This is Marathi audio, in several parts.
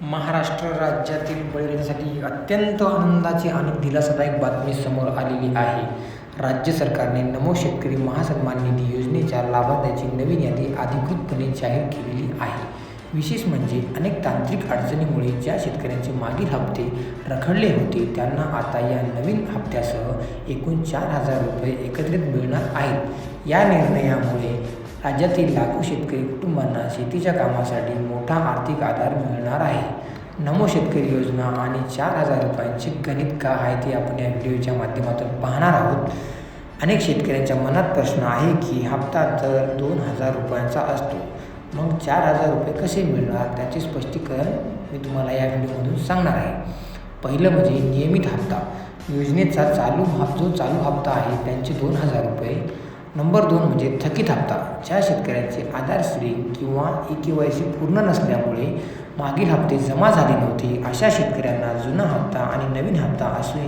महाराष्ट्र राज्यातील बळीराजासाठी अत्यंत आनंदाची आणि दिलासादायक बातमी समोर आलेली आहे. राज्य सरकारने नमो शेतकरी महासन्मान निधी योजनेच्या लाभार्थ्यांची नवीन यादी अधिकृतपणे जाहीर केलेली आहे. विशेष म्हणजे अनेक तांत्रिक अडचणीमुळे ज्या शेतकऱ्यांचे मागील हप्ते रखडले होते त्यांना आता या नवीन हप्त्यासह एकूण 4,000 रुपये एकत्रित मिळणार आहेत. या निर्णयामुळे राज्यातील लाखो शेतकरी कुटुंबांना शेतीच्या कामासाठी मोठा आर्थिक आधार मिळणार आहे. नमो शेतकरी योजना आणि 4,000 रुपयांचे गणित काय आहे ते आपण या व्हिडिओच्या माध्यमातून पाहणार आहोत. अनेक शेतकऱ्यांच्या मनात प्रश्न आहे की हप्ता तर 2,000 रुपयांचा असतो, मग 4,000 रुपये कसे मिळणार, त्याचे स्पष्टीकरण मी तुम्हाला या व्हिडिओमधून सांगणार आहे. पहिलं म्हणजे नियमित हप्ता. योजनेचा जो चालू हप्ता आहे त्यांचे 2,000 रुपये. नंबर 2 म्हणजे थकीत हप्ता. ज्या शेतकऱ्यांचे आधार सीडिंग किंवा EKYC पूर्ण नसल्यामुळे मागील हप्ते जमा झाले नव्हते अशा शेतकऱ्यांना जुना हप्ता आणि नवीन हप्ता असे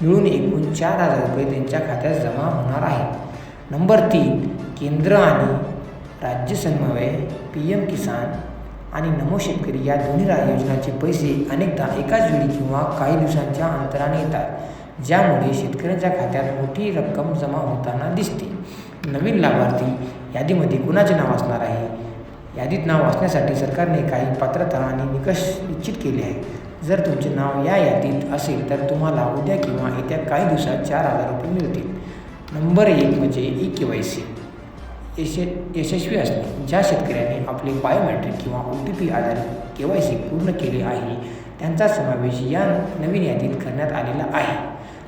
मिळून एकूण 4,000 रुपये त्यांच्या खात्यात जमा होणार आहेत. नंबर 3 केंद्र आणि राज्य समन्वय. PM किसान आणि नमो शेतकरी या दोन्ही योजनांचे पैसे अनेकदा एकाच वेळी किंवा काही दिवसांच्या अंतराने येतात, ज्यामुळे शेतकऱ्यांच्या खात्यात मोठी रक्कम जमा होताना दिसते. नवीन लाभार्थी यादीमध्ये कुणाचे नाव असणार आहे? यादीत नाव असण्यासाठी सरकारने काही पात्रता आणि निकष निश्चित केले आहेत. जर तुमचे नाव या यादीत असेल तर तुम्हाला उद्या किंवा येत्या काही दिवसात 4,000 रुपये मिळतील. नंबर 1 म्हणजे EKYC यशस्वी असणे. ज्या शेतकऱ्याने आपले बायोमेट्रिक किंवा OTP आधारित KYC पूर्ण केले आहे त्यांचा समावेश या नवीन यादीत करण्यात आलेला आहे.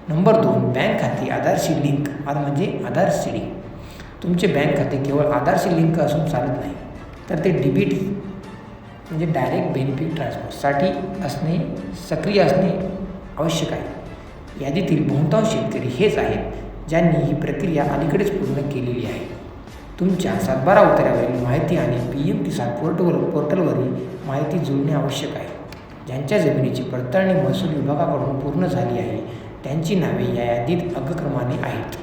नंबर 2 बँक खाते आधारशी लिंक म्हणजे आधार सीडिंग. तुमचे बँक खाते केवळ आधारशी लिंक असून चालत नाही, तर ते DBT म्हणजे डायरेक्ट बेनिफिट ट्रान्सफरसाठी सक्रिय असणे आवश्यक आहे. यादीतील बहुतांश शेतकरी हेच आहेत ज्यांनी ही प्रक्रिया अलीकडेच पूर्ण केलेली आहे. तुमच्या 7/12 उत्तरावरील माहिती आणि PM किसान पोर्टलवरील माहिती जुळणे आवश्यक आहे. ज्यांच्या जमिनीची पडताळणी महसूल विभागाकडून पूर्ण झाली आहे त्यांची नावे या यादीत अग्रक्रमाने आहेत.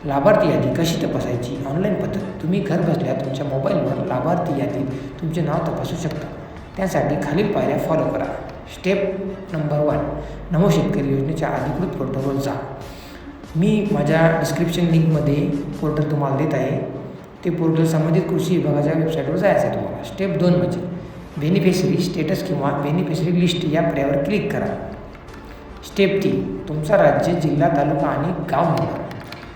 लाभार्थी यादी कशी तपासायची? ऑनलाईन पद्धत. तुम्ही घर बसल्या तुमच्या मोबाईलवर लाभार्थी यादीत तुमचे नाव तपासू शकता. त्यासाठी खालील पायऱ्या फॉलो करा. स्टेप नंबर 1 नमो शेतकरी योजनेच्या अधिकृत पोर्टलवर जा. मी माझ्या डिस्क्रिप्शन लिंकमध्ये पोर्टल तुम्हाला देत आहे. ते पोर्टल संबंधित कृषी विभागाच्या वेबसाईटवर जायचं आहे तुम्हाला. स्टेप 2 म्हणजे बेनिफिशरी स्टेटस किंवा बेनिफिशरी लिस्ट या पर्यायावर क्लिक करा. स्टेप 3 तुमचा राज्य, जिल्हा, तालुका आणि गाव निवडा.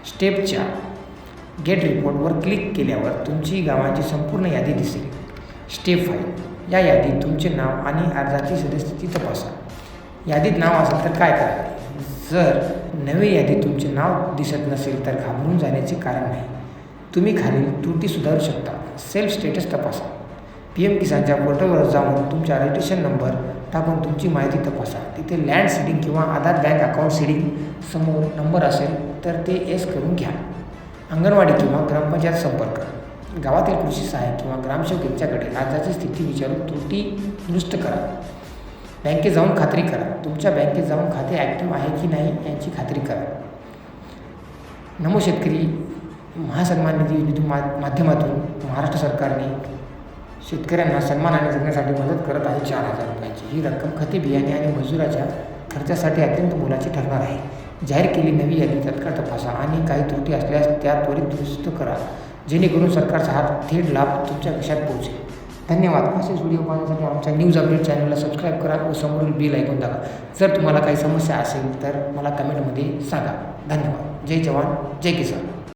स्टेप 4 गेट रिपोर्टवर क्लिक केल्यावर तुमची गावांची संपूर्ण यादी दिसेल. स्टेप 5 या यादीत तुमचे नाव आणि अर्जाची सद्यस्थिती तपासा. यादीत नाव असेल तर काय करावे? जर नवी यादीत तुमचे नाव दिसत नसेल तर घाबरून जाण्याचे कारण नाही. तुम्ही खालील त्रुटी सुधारू शकता. सेल्फ स्टेटस तपासा. PM किसानच्या पोर्टलवर जाऊन तुमचा रजिस्ट्रेशन नंबर टाकून तुमची माहिती तपासा. तिथे लँड सीडिंग किंवा आधार बँक अकाउंट सीडिंग समोर नंबर असेल तर ते येस करून घ्या. अंगणवाडी किंवा ग्रामपंचायत संपर्क. गावातील कृषी सहाय्यक किंवा ग्रामसेवक यांच्याकडे अर्जाची स्थिती विचारून त्रुटी दुरुस्त करा. बँकेत जाऊन खात्री करा. तुमच्या बँकेत जाऊन खाते ॲक्टिव्ह आहे की नाही याची खात्री करा. नमो शेतकरी महासन्मान निधी योजनेच्या माध्यमातून महाराष्ट्र सरकारने शेतकऱ्यांना सन्मानाने जगण्यासाठी मदत करत आहे 4,000 रुपयांची. ही रक्कम खते, बियाणे आणि मजुराच्या खर्चासाठी अत्यंत मोलाची ठरणार आहे. जाहीर केलेली नवी यादी तत्काळ तपासा आणि काही त्रुटी असल्यास त्या त्वरित दुरुस्त करा, जेणेकरून सरकारचा हा थेट लाभ तुमच्या खिशात पोहोचेल. धन्यवाद. असेच व्हिडिओ पाहण्यासाठी आमच्या न्यूज अपडेट चॅनलला सबस्क्राईब करा व समोरील बेल ऐकून दाबा. जर तुम्हाला काही समस्या असेल तर मला कमेंटमध्ये सांगा. धन्यवाद. जय जवान, जय किसान.